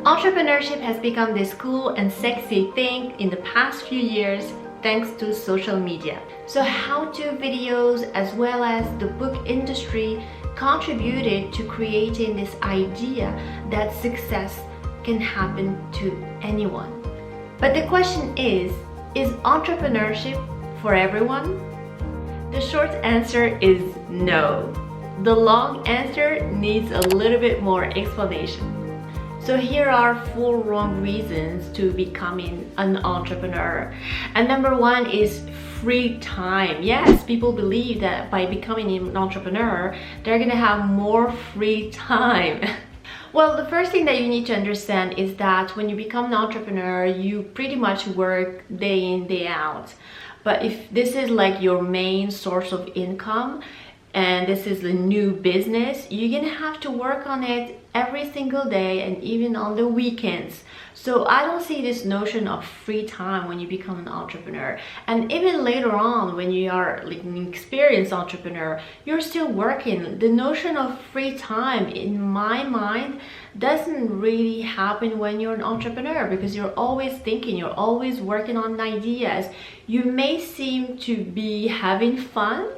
Entrepreneurship has become this cool and sexy thing in the past few years thanks to social media. So how-to videos as well as the book industry contributed to creating this idea that success can happen to anyone. But the question is entrepreneurship for everyone? The short answer is no. The long answer needs a little bit more explanation. So here are 4 wrong reasons to becoming an entrepreneur. And number 1 is free time. Yes, people believe that by becoming an entrepreneur, they're gonna have more free time. Well, the first thing that you need to understand is that when you become an entrepreneur, you pretty much work day in, day out. But if this is like your main source of income, and this is a new business, you're gonna have to work on it every single day and even on the weekends. So I don't see this notion of free time when you become an entrepreneur. And even later on, when you are like an experienced entrepreneur, you're still working. The notion of free time, in my mind, doesn't really happen when you're an entrepreneur, because you're always thinking, you're always working on ideas. You may seem to be having fun,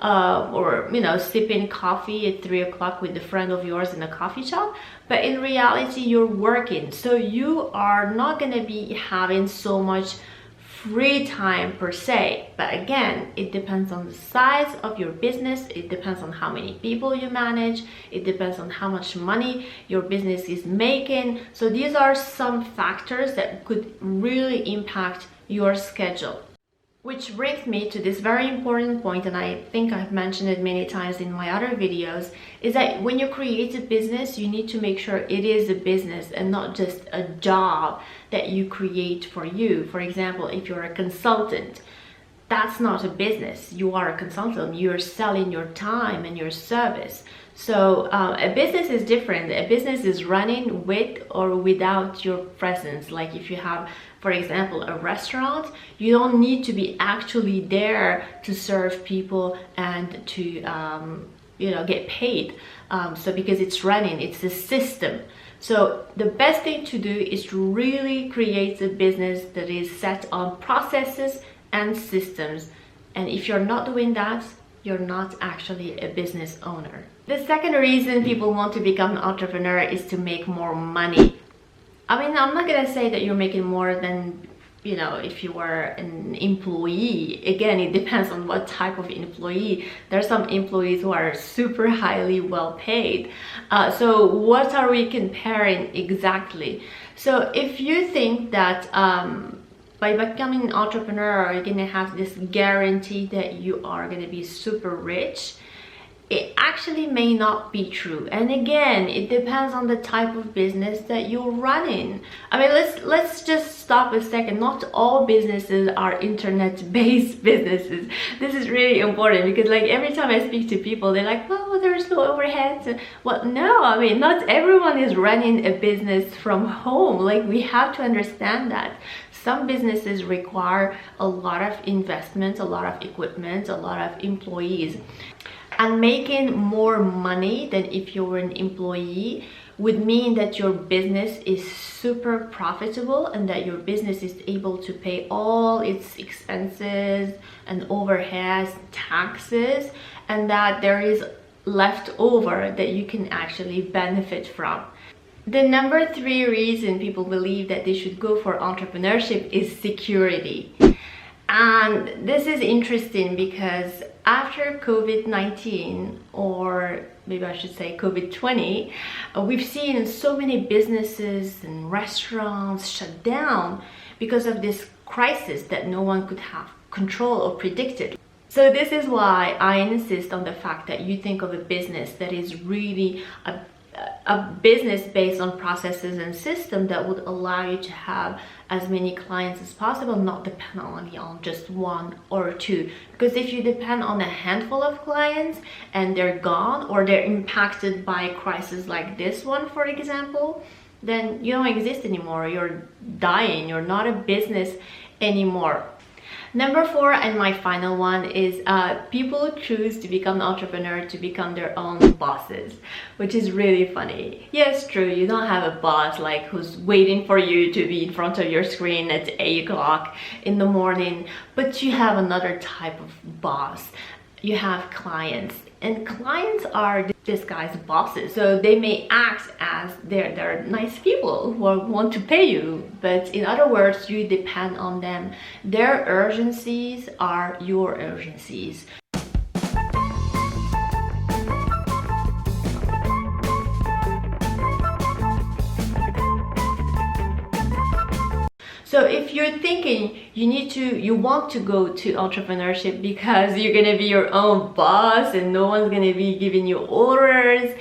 or sipping coffee at 3 o'clock with a friend of yours in a coffee shop, but in reality you're working, so you are not going to be having so much free time per se. But again, it depends on the size of your business, it depends on how many people you manage, it depends on how much money your business is making. So these are some factors that could really impact your schedule. Which brings me to this very important point, and I think I've mentioned it many times in my other videos, is that when you create a business, you need to make sure it is a business and not just a job that you create for you. For example, if you're a consultant, that's not a business. You are a consultant, you're selling your time and your service. So a business is different. A business is running with or without your presence. Like if you have, for example, a restaurant, you don't need to be actually there to serve people and to get paid. So because it's running, it's a system. So the best thing to do is to really create a business that is set on processes and systems. And if you're not doing that, you're not actually a business owner. The second reason people want to become an entrepreneur is to make more money. I mean, I'm not gonna say that you're making more than, if you were an employee. Again, it depends on what type of employee. There are some employees who are super highly well paid. So what are we comparing exactly? So if you think that by becoming an entrepreneur, you're gonna have this guarantee that you are gonna be super rich, it actually may not be true. And again, it depends on the type of business that you're running. I mean, let's just stop a second. Not all businesses are internet-based businesses. This is really important, because like every time I speak to people, they're like, well, there's no overhead. Well, no, I mean, not everyone is running a business from home. Like, we have to understand that. Some businesses require a lot of investment, a lot of equipment, a lot of employees. And making more money than if you were an employee would mean that your business is super profitable and that your business is able to pay all its expenses and overheads, taxes, and that there is left over that you can actually benefit from. The number 3 reason people believe that they should go for entrepreneurship is security. And this is interesting because after COVID-19, or maybe I should say COVID-20, we've seen so many businesses and restaurants shut down because of this crisis that no one could have control or predicted. So this is why I insist on the fact that you think of a business that is really a business based on processes and systems that would allow you to have as many clients as possible, not depend only on just 1 or 2. Because if you depend on a handful of clients and they're gone, or they're impacted by a crisis like this one, for example, then you don't exist anymore. You're dying. You're not a business anymore. Number 4 and my final one is people choose to become an entrepreneur to become their own bosses, which is really funny. Yes, true, you don't have a boss like who's waiting for you to be in front of your screen at 8 o'clock in the morning, but you have another type of boss. You have clients, and clients are disguised bosses, so they may act as they're nice people who want to pay you, but in other words, you depend on them. Their urgencies are your urgencies. So if you're thinking you want to go to entrepreneurship because you're gonna be your own boss and no one's gonna be giving you orders,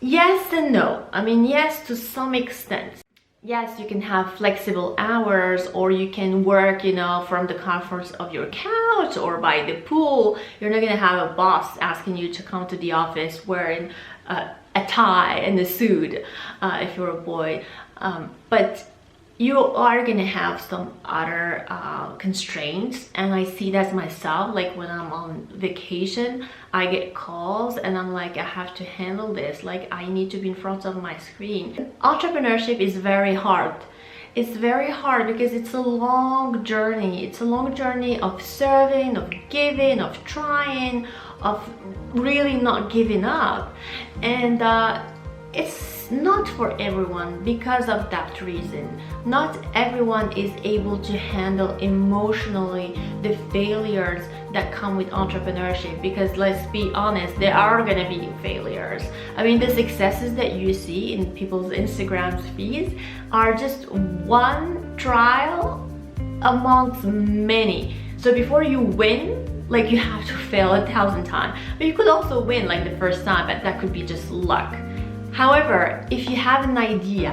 yes and no. I mean, yes, to some extent. Yes, you can have flexible hours, or you can work, from the comfort of your couch or by the pool. You're not gonna have a boss asking you to come to the office wearing a tie and a suit if you're a boy. But you are gonna have some other constraints, and I see that myself. Like when I'm on vacation, I get calls and I'm like, I have to handle this, like I need to be in front of my screen. Entrepreneurship is very hard. It's very hard because it's a long journey. It's a long journey of serving, of giving, of trying, of really not giving up. And it's not for everyone because of that reason. Not everyone is able to handle emotionally the failures that come with entrepreneurship, because let's be honest, there are gonna be failures. I mean, the successes that you see in people's Instagram feeds are just one trial amongst many. So before you win, like, you have to fail 1,000 times, but you could also win like the first time, but that could be just luck. However, if you have an idea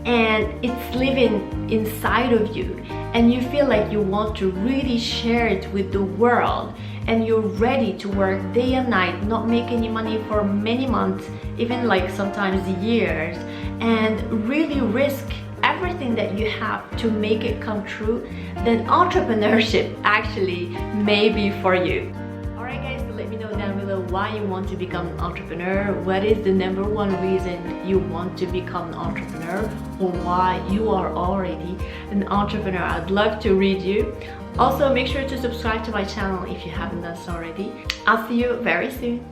and it's living inside of you and you feel like you want to really share it with the world, and you're ready to work day and night, not make any money for many months, even like sometimes years, and really risk everything that you have to make it come true, then entrepreneurship actually may be for you. Alright guys, so let me know down below why you want to become an entrepreneur. What is the number one reason you want to become an entrepreneur, or why you are already an entrepreneur? I'd love to read you. Also, make sure to subscribe to my channel if you haven't done so already. I'll see you very soon.